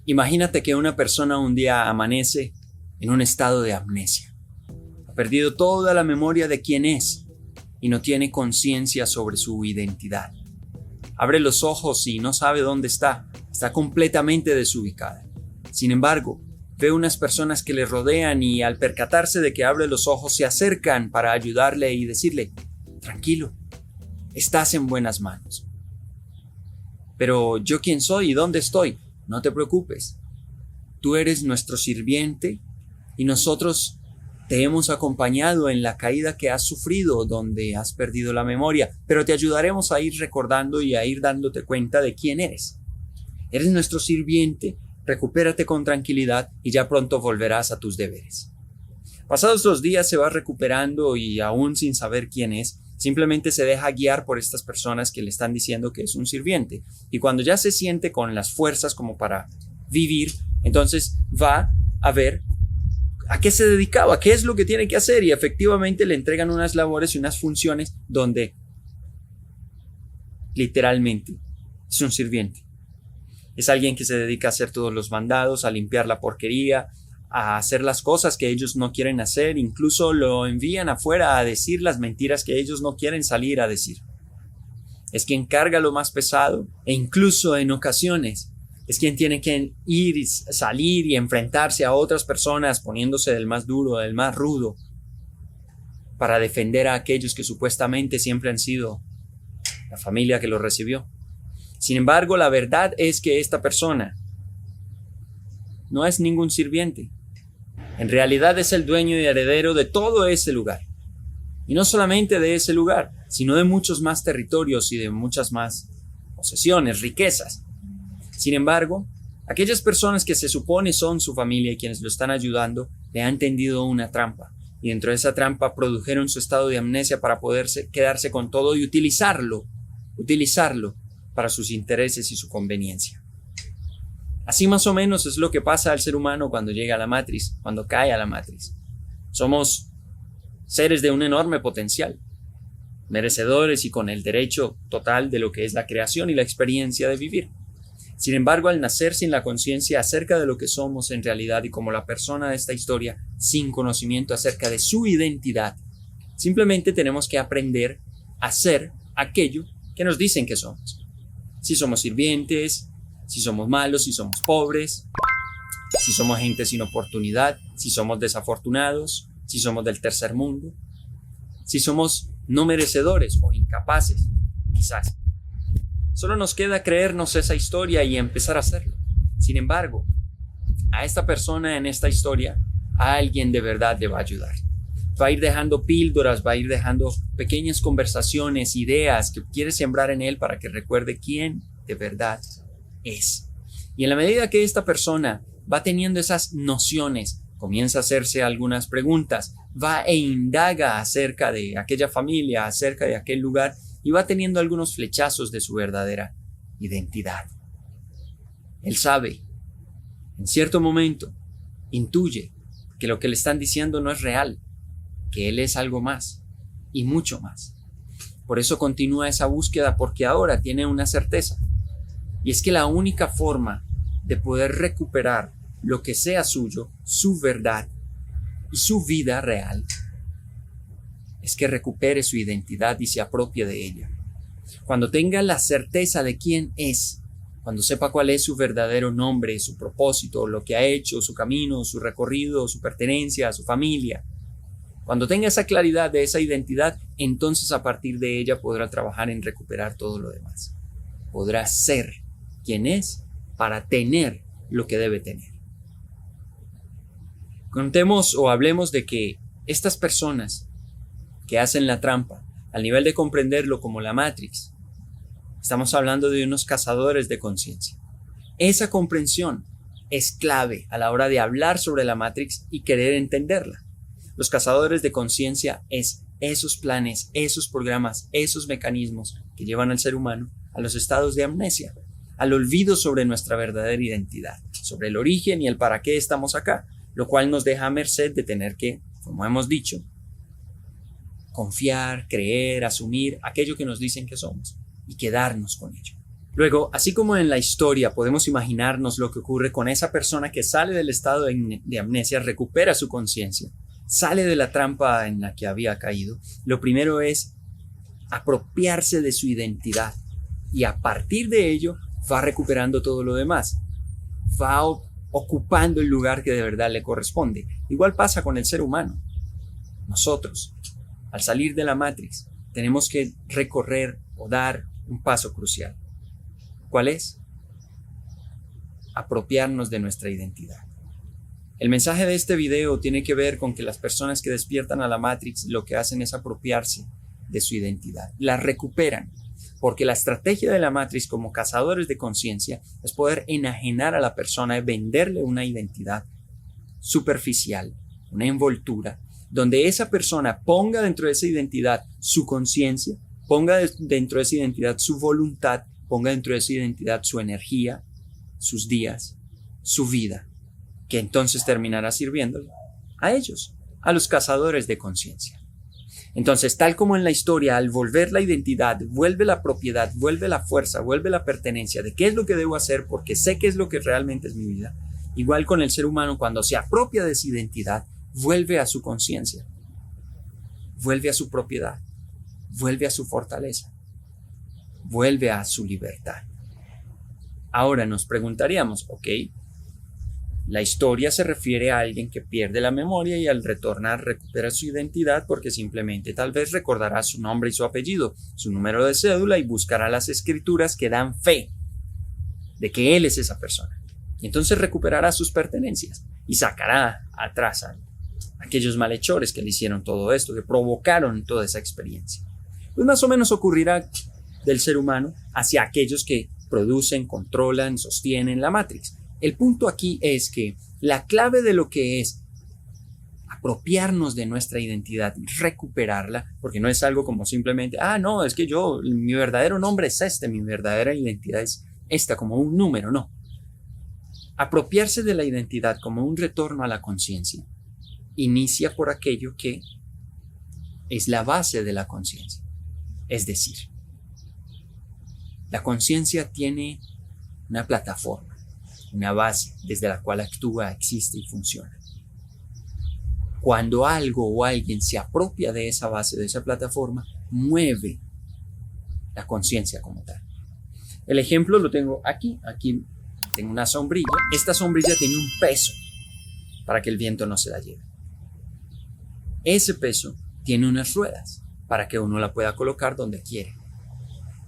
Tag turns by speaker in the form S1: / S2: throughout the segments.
S1: Imagínate que una persona un día amanece en un estado de amnesia. Ha perdido toda la memoria de quién es y no tiene conciencia sobre su identidad. Abre los ojos y no sabe dónde está. Está completamente desubicada. Sin embargo, ve unas personas que le rodean y al percatarse de que abre los ojos se acercan para ayudarle y decirle: tranquilo, estás en buenas manos. Pero ¿yo quién soy y dónde estoy? No te preocupes. Tú eres nuestro sirviente y nosotros te hemos acompañado en la caída que has sufrido, donde has perdido la memoria, pero te ayudaremos a ir recordando y a ir dándote cuenta de quién eres. Eres nuestro sirviente, recupérate con tranquilidad y ya pronto volverás a tus deberes. Pasados 2 días se va recuperando y aún sin saber quién es, simplemente se deja guiar por estas personas que le están diciendo que es un sirviente. Y cuando ya se siente con las fuerzas como para vivir, entonces va a ver a qué se dedicaba, qué es lo que tiene que hacer, y efectivamente le entregan unas labores y unas funciones donde literalmente es un sirviente. Es alguien que se dedica a hacer todos los mandados, a limpiar la porquería, a hacer las cosas que ellos no quieren hacer, incluso lo envían afuera a decir las mentiras que ellos no quieren salir a decir. Es quien carga lo más pesado e incluso en ocasiones es quien tiene que ir y salir y enfrentarse a otras personas poniéndose del más duro, del más rudo, para defender a aquellos que supuestamente siempre han sido la familia que los recibió. Sin embargo, la verdad es que esta persona no es ningún sirviente. En realidad es el dueño y heredero de todo ese lugar. Y no solamente de ese lugar, sino de muchos más territorios y de muchas más posesiones, riquezas. Sin embargo, aquellas personas que se supone son su familia y quienes lo están ayudando, le han tendido una trampa. Y dentro de esa trampa produjeron su estado de amnesia para poderse quedarse con todo y utilizarlo para sus intereses y su conveniencia. Así más o menos es lo que pasa al ser humano cuando llega a la matriz, cuando cae a la matriz. Somos seres de un enorme potencial, merecedores y con el derecho total de lo que es la creación y la experiencia de vivir. Sin embargo, al nacer sin la conciencia acerca de lo que somos en realidad y como la persona de esta historia, sin conocimiento acerca de su identidad, simplemente tenemos que aprender a ser aquello que nos dicen que somos. Si somos sirvientes, si somos malos, si somos pobres, si somos gente sin oportunidad, si somos desafortunados, si somos del tercer mundo, si somos no merecedores o incapaces, quizás. Solo nos queda creernos esa historia y empezar a hacerlo. Sin embargo, a esta persona en esta historia, a alguien de verdad le va a ayudar. Va a ir dejando píldoras, va a ir dejando pequeñas conversaciones, ideas que quiere sembrar en él para que recuerde quién de verdad es. Y en la medida que esta persona va teniendo esas nociones, comienza a hacerse algunas preguntas, va e indaga acerca de aquella familia, acerca de aquel lugar, y va teniendo algunos flechazos de su verdadera identidad. Él sabe, en cierto momento, intuye que lo que le están diciendo no es real, que él es algo más y mucho más. Por eso continúa esa búsqueda, porque ahora tiene una certeza, y es que la única forma de poder recuperar lo que sea suyo, su verdad y su vida real, es que recupere su identidad y se apropie de ella. Cuando tenga la certeza de quién es, cuando sepa cuál es su verdadero nombre, su propósito, lo que ha hecho, su camino, su recorrido, su pertenencia, su familia, cuando tenga esa claridad de esa identidad, entonces a partir de ella podrá trabajar en recuperar todo lo demás. Podrá ser quien es para tener lo que debe tener. Contemos o hablemos de que estas personas que hacen la trampa, al nivel de comprenderlo como la Matrix, estamos hablando de unos cazadores de conciencia. Esa comprensión es clave a la hora de hablar sobre la Matrix y querer entenderla. Los cazadores de conciencia es esos planes, esos programas, esos mecanismos que llevan al ser humano a los estados de amnesia, al olvido sobre nuestra verdadera identidad, sobre el origen y el para qué estamos acá, lo cual nos deja a merced de tener que, como hemos dicho, confiar, creer, asumir aquello que nos dicen que somos y quedarnos con ello. Luego, así como en la historia podemos imaginarnos lo que ocurre con esa persona que sale del estado de amnesia, recupera su conciencia, sale de la trampa en la que había caído, lo primero es apropiarse de su identidad y a partir de ello va recuperando todo lo demás, va ocupando el lugar que de verdad le corresponde. Igual pasa con el ser humano. Nosotros, al salir de la Matrix, tenemos que recorrer o dar un paso crucial. ¿Cuál es? Apropiarnos de nuestra identidad. El mensaje de este video tiene que ver con que las personas que despiertan a la Matrix lo que hacen es apropiarse de su identidad. La recuperan, porque la estrategia de la Matrix como cazadores de conciencia es poder enajenar a la persona y venderle una identidad superficial, una envoltura, donde esa persona ponga dentro de esa identidad su conciencia, ponga dentro de esa identidad su voluntad, ponga dentro de esa identidad su energía, sus días, su vida, que entonces terminará sirviéndole a ellos, a los cazadores de conciencia. Entonces, tal como en la historia, al volver la identidad, vuelve la propiedad, vuelve la fuerza, vuelve la pertenencia de qué es lo que debo hacer porque sé qué es lo que realmente es mi vida. Igual con el ser humano, cuando se apropia de su identidad, vuelve a su conciencia, vuelve a su propiedad, vuelve a su fortaleza, vuelve a su libertad. Ahora nos preguntaríamos, ok, la historia se refiere a alguien que pierde la memoria y al retornar recupera su identidad porque simplemente tal vez recordará su nombre y su apellido, su número de cédula y buscará las escrituras que dan fe de que él es esa persona. Y entonces recuperará sus pertenencias y sacará atrás a aquellos malhechores que le hicieron todo esto, que provocaron toda esa experiencia. Pues más o menos ocurrirá del ser humano hacia aquellos que producen, controlan, sostienen la Matrix. El punto aquí es que la clave de lo que es apropiarnos de nuestra identidad y recuperarla, porque no es algo como simplemente, no, es que mi verdadero nombre es este, mi verdadera identidad es esta, como un número, no. Apropiarse de la identidad como un retorno a la conciencia inicia por aquello que es la base de la conciencia. Es decir, la conciencia tiene una plataforma, una base desde la cual actúa, existe y funciona. Cuando algo o alguien se apropia de esa base, de esa plataforma, mueve la conciencia como tal. El ejemplo lo tengo aquí tengo una sombrilla. Esta sombrilla tiene un peso para que el viento no se la lleve. Ese peso tiene unas ruedas para que uno la pueda colocar donde quiere.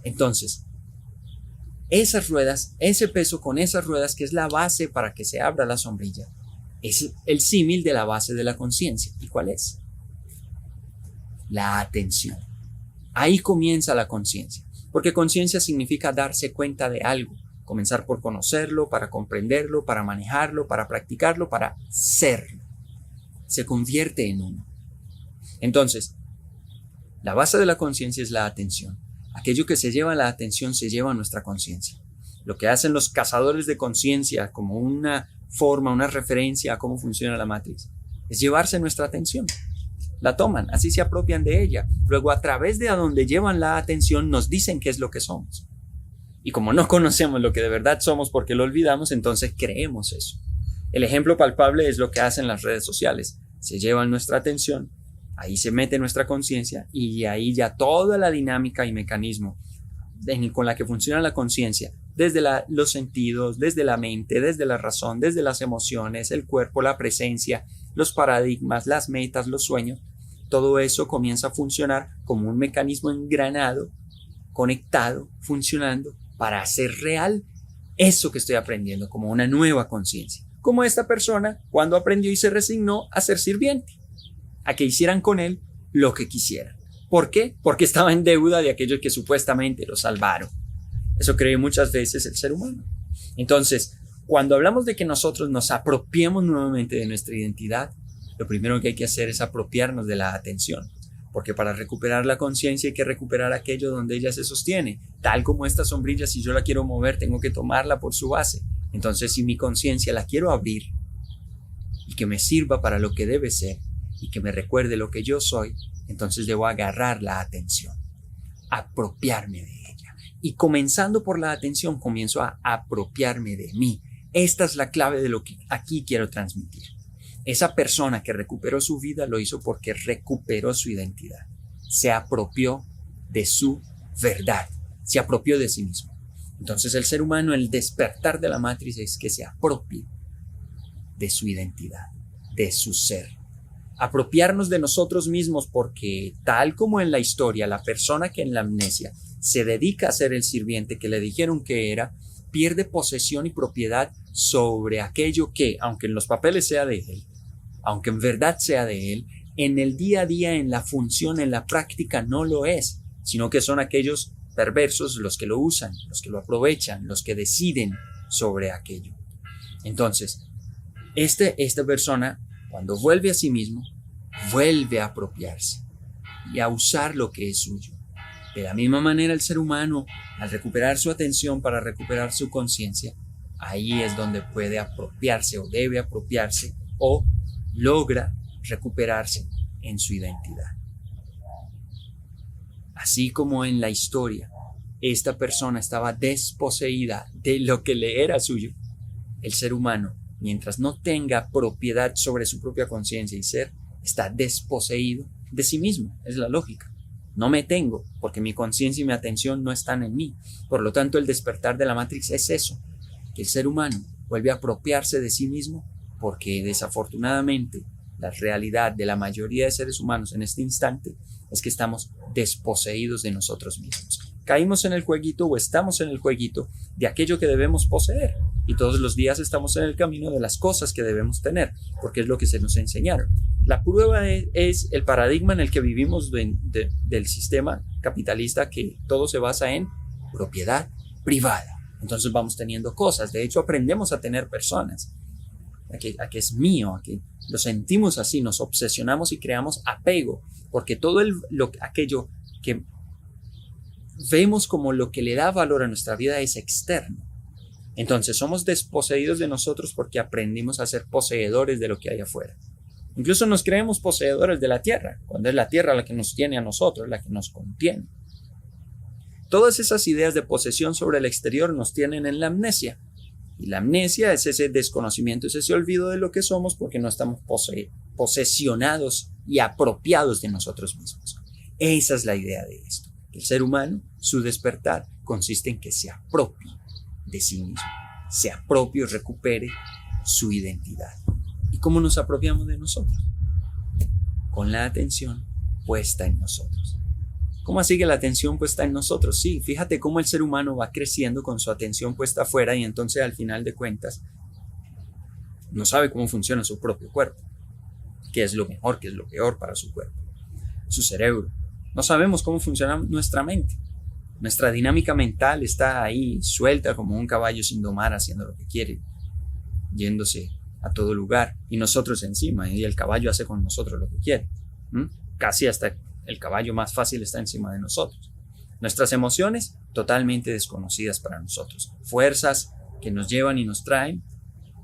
S1: Entonces, esas ruedas, ese peso con esas ruedas, que es la base para que se abra la sombrilla, es el símil de la base de la conciencia. ¿Y cuál es? La atención. Ahí comienza la conciencia, porque conciencia significa darse cuenta de algo, comenzar por conocerlo, para comprenderlo, para manejarlo, para practicarlo, para serlo. Se convierte en uno. Entonces, la base de la conciencia es la atención. Aquello que se lleva la atención se lleva a nuestra conciencia. Lo que hacen los cazadores de conciencia como una forma, una referencia a cómo funciona la Matrix, es llevarse nuestra atención. La toman, así se apropian de ella. Luego, a través de a donde llevan la atención, nos dicen qué es lo que somos. Y como no conocemos lo que de verdad somos porque lo olvidamos, entonces creemos eso. El ejemplo palpable es lo que hacen las redes sociales. Se llevan nuestra atención, ahí se mete nuestra conciencia y ahí ya toda la dinámica y mecanismo con la que funciona la conciencia, desde los sentidos, desde la mente, desde la razón, desde las emociones, el cuerpo, la presencia, los paradigmas, las metas, los sueños, todo eso comienza a funcionar como un mecanismo engranado, conectado, funcionando para hacer real eso que estoy aprendiendo, como una nueva conciencia. Como esta persona cuando aprendió y se resignó a ser sirviente, a que hicieran con él lo que quisieran. ¿Por qué? Porque estaba en deuda de aquellos que supuestamente lo salvaron. Eso cree muchas veces el ser humano. Entonces, cuando hablamos de que nosotros nos apropiemos nuevamente de nuestra identidad, lo primero que hay que hacer es apropiarnos de la atención. Porque para recuperar la conciencia hay que recuperar aquello donde ella se sostiene. Tal como esta sombrilla, si yo la quiero mover, tengo que tomarla por su base. Entonces, si mi conciencia la quiero abrir y que me sirva para lo que debe ser y que me recuerde lo que yo soy, entonces debo agarrar la atención, apropiarme de ella Y comenzando por la atención, comienzo a apropiarme de mí. Esta es la clave de lo que aquí quiero transmitir. Esa persona que recuperó su vida lo hizo porque recuperó su identidad. Se apropió de su verdad. Se apropió de sí mismo. Entonces el ser humano, el despertar de la Matrix es que se apropie de su identidad, de su ser. Apropiarnos de nosotros mismos porque, tal como en la historia, la persona que en la amnesia se dedica a ser el sirviente que le dijeron que era, pierde posesión y propiedad sobre aquello que, aunque en los papeles sea de él, aunque en verdad sea de él, en el día a día, en la función, en la práctica no lo es, sino que son aquellos perversos los que lo usan, los que lo aprovechan, los que deciden sobre aquello. Entonces, esta persona, cuando vuelve a sí mismo, vuelve a apropiarse y a usar lo que es suyo. De la misma manera, el ser humano, al recuperar su atención para recuperar su conciencia, ahí es donde puede apropiarse o debe apropiarse o logra recuperarse en su identidad. Así como en la historia, esta persona estaba desposeída de lo que le era suyo, el ser humano, mientras no tenga propiedad sobre su propia conciencia y ser, está desposeído de sí mismo. Es la lógica. No me tengo, porque mi conciencia y mi atención no están en mí. Por lo tanto, el despertar de la Matrix es eso, que el ser humano vuelve a apropiarse de sí mismo, porque desafortunadamente la realidad de la mayoría de seres humanos en este instante es que estamos desposeídos de nosotros mismos. Caímos en el jueguito o estamos en el jueguito de aquello que debemos poseer y todos los días estamos en el camino de las cosas que debemos tener, porque es lo que se nos enseñaron. La prueba es el paradigma en el que vivimos del sistema capitalista, que todo se basa en propiedad privada. Entonces vamos teniendo cosas. De hecho, aprendemos a tener personas, a que es mío, a que lo sentimos así, nos obsesionamos y creamos apego, porque todo aquello que vemos como lo que le da valor a nuestra vida es externo. Entonces somos desposeídos de nosotros porque aprendimos a ser poseedores de lo que hay afuera. Incluso nos creemos poseedores de la tierra, cuando es la tierra la que nos tiene a nosotros, la que nos contiene. Todas esas ideas de posesión sobre el exterior nos tienen en la amnesia. Y la amnesia es ese desconocimiento, es ese olvido de lo que somos porque no estamos posesionados y apropiados de nosotros mismos. Esa es la idea de esto. El ser humano, su despertar, consiste en que se apropie de sí mismo, se apropie o recupere su identidad. ¿Y cómo nos apropiamos de nosotros? Con la atención puesta en nosotros. ¿Cómo así que la atención puesta en nosotros? Sí, fíjate cómo el ser humano va creciendo con su atención puesta afuera y entonces al final de cuentas no sabe cómo funciona su propio cuerpo, qué es lo mejor, qué es lo peor para su cuerpo, su cerebro. No sabemos cómo funciona nuestra mente. Nuestra dinámica mental está ahí suelta como un caballo sin domar, haciendo lo que quiere, yéndose a todo lugar y nosotros encima, y el caballo hace con nosotros lo que quiere. Casi hasta el caballo más fácil está encima de nosotros. Nuestras emociones totalmente desconocidas para nosotros. Fuerzas que nos llevan y nos traen,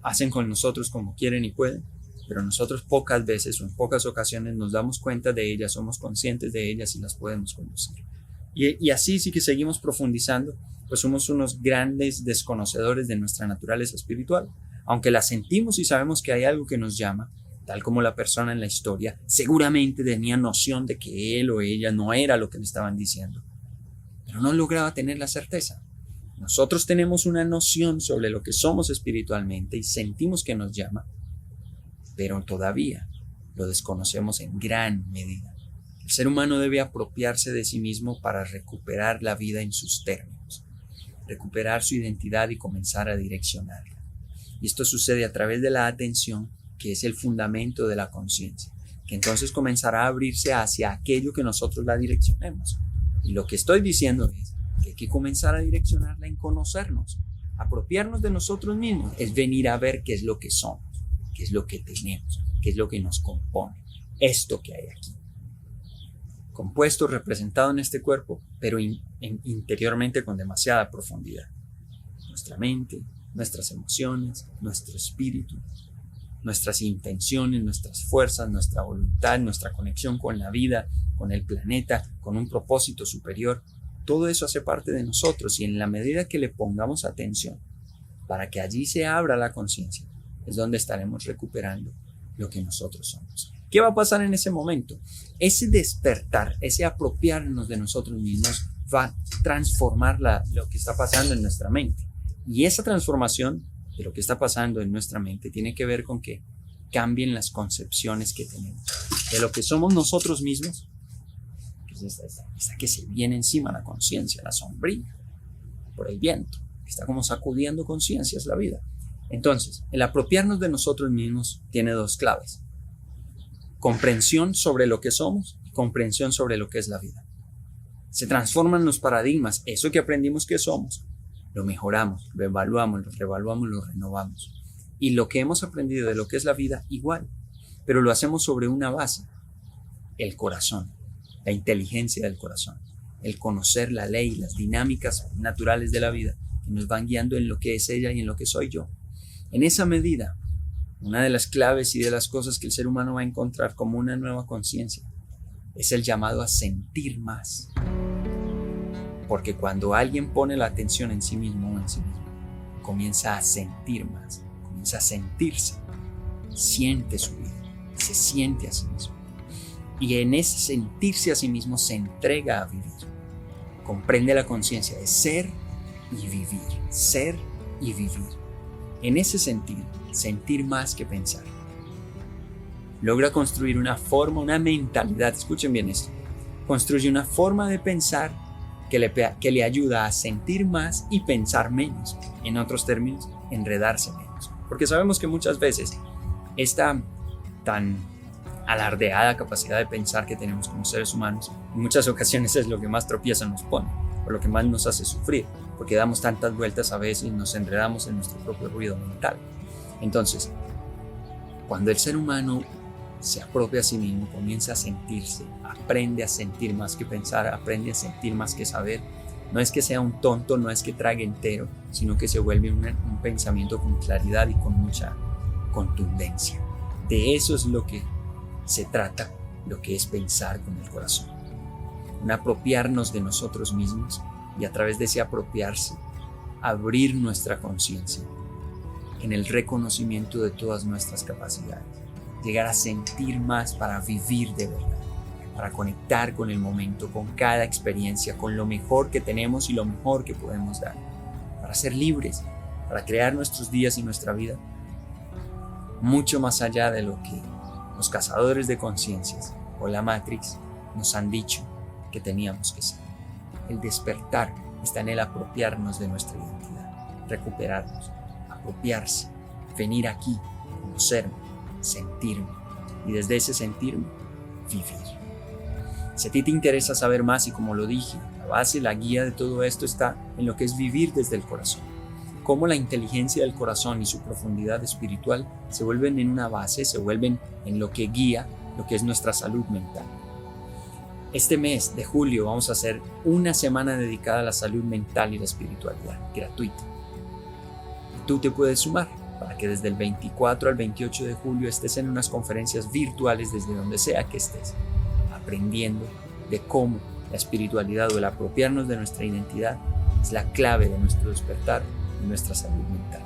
S1: hacen con nosotros como quieren y pueden, pero nosotros pocas veces o en pocas ocasiones nos damos cuenta de ellas, somos conscientes de ellas y las podemos conducir. Y así sí que seguimos profundizando, pues somos unos grandes desconocedores de nuestra naturaleza espiritual. Aunque la sentimos y sabemos que hay algo que nos llama, tal como la persona en la historia, seguramente tenía noción de que él o ella no era lo que le estaban diciendo, pero no lograba tener la certeza. Nosotros tenemos una noción sobre lo que somos espiritualmente y sentimos que nos llama, pero todavía lo desconocemos en gran medida. El ser humano debe apropiarse de sí mismo para recuperar la vida en sus términos, recuperar su identidad y comenzar a direccionarla. Y esto sucede a través de la atención, que es el fundamento de la conciencia, que entonces comenzará a abrirse hacia aquello que nosotros la direccionemos. Y lo que estoy diciendo es que hay que comenzar a direccionarla en conocernos. Apropiarnos de nosotros mismos es venir a ver qué es lo que somos, qué es lo que tenemos, qué es lo que nos compone, esto que hay aquí. Compuesto, representado en este cuerpo, pero interiormente con demasiada profundidad. Nuestra mente, nuestras emociones, nuestro espíritu, nuestras intenciones, nuestras fuerzas, nuestra voluntad, nuestra conexión con la vida, con el planeta, con un propósito superior, todo eso hace parte de nosotros y en la medida que le pongamos atención para que allí se abra la conciencia, es donde estaremos recuperando lo que nosotros somos. ¿Qué va a pasar en ese momento? Ese despertar, ese apropiarnos de nosotros mismos va a transformar lo que está pasando en nuestra mente. Y esa transformación de lo que está pasando en nuestra mente tiene que ver con que cambien las concepciones que tenemos de lo que somos nosotros mismos. Esta que se viene encima, la conciencia, la sombrilla, por el viento, que está como sacudiendo conciencias la vida. Entonces, el apropiarnos de nosotros mismos tiene dos claves: comprensión sobre lo que somos y comprensión sobre lo que es la vida. Se transforman los paradigmas, eso que aprendimos que somos, lo mejoramos, lo evaluamos, lo reevaluamos, lo renovamos. Y lo que hemos aprendido de lo que es la vida, igual, pero lo hacemos sobre una base: el corazón, la inteligencia del corazón, el conocer la ley, las dinámicas naturales de la vida que nos van guiando en lo que es ella y en lo que soy yo. En esa medida, una de las claves y de las cosas que el ser humano va a encontrar como una nueva conciencia es el llamado a sentir más. Porque cuando alguien pone la atención en sí mismo o en sí mismo, comienza a sentir más, comienza a sentirse, siente su vida, se siente a sí mismo. Y en ese sentirse a sí mismo se entrega a vivir. Comprende la conciencia de ser y vivir, ser y vivir. En ese sentido, sentir más que pensar. Logra construir una forma, una mentalidad, escuchen bien esto, construye una forma de pensar que le ayuda a sentir más y pensar menos. En otros términos, enredarse menos. Porque sabemos que muchas veces esta tan alardeada capacidad de pensar que tenemos como seres humanos, en muchas ocasiones es lo que más tropiezos nos pone, o lo que más nos hace sufrir, porque damos tantas vueltas a veces y nos enredamos en nuestro propio ruido mental. Entonces, cuando el ser humano se apropia a sí mismo, comienza a sentirse, aprende a sentir más que pensar, aprende a sentir más que saber, no es que sea un tonto, no es que trague entero, sino que se vuelve un pensamiento con claridad y con mucha contundencia. De eso es lo que se trata, lo que es pensar con el corazón. Un apropiarnos de nosotros mismos y a través de ese apropiarse, abrir nuestra conciencia en el reconocimiento de todas nuestras capacidades. Llegar a sentir más para vivir de verdad, para conectar con el momento, con cada experiencia, con lo mejor que tenemos y lo mejor que podemos dar, para ser libres, para crear nuestros días y nuestra vida mucho más allá de lo que los cazadores de conciencias o la Matrix nos han dicho que teníamos que ser. El despertar está en el apropiarnos de nuestra identidad, recuperarnos, apropiarse, venir aquí, conocerme, sentirme y desde ese sentirme, vivir. Si a ti te interesa saber más y como lo dije, la base, la guía de todo esto está en lo que es vivir desde el corazón. Cómo la inteligencia del corazón y su profundidad espiritual se vuelven en una base, se vuelven en lo que guía lo que es nuestra salud mental. Este mes de julio vamos a hacer una semana dedicada a la salud mental y la espiritualidad, gratuita. Y tú te puedes sumar para que desde el 24 al 28 de julio estés en unas conferencias virtuales desde donde sea que estés, aprendiendo de cómo la espiritualidad o el apropiarnos de nuestra identidad es la clave de nuestro despertar y nuestra salud mental.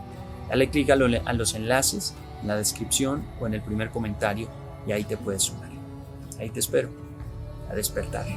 S1: Dale clic a los enlaces en la descripción o en el primer comentario y ahí te puedes sumar. Ahí te espero. A despertar.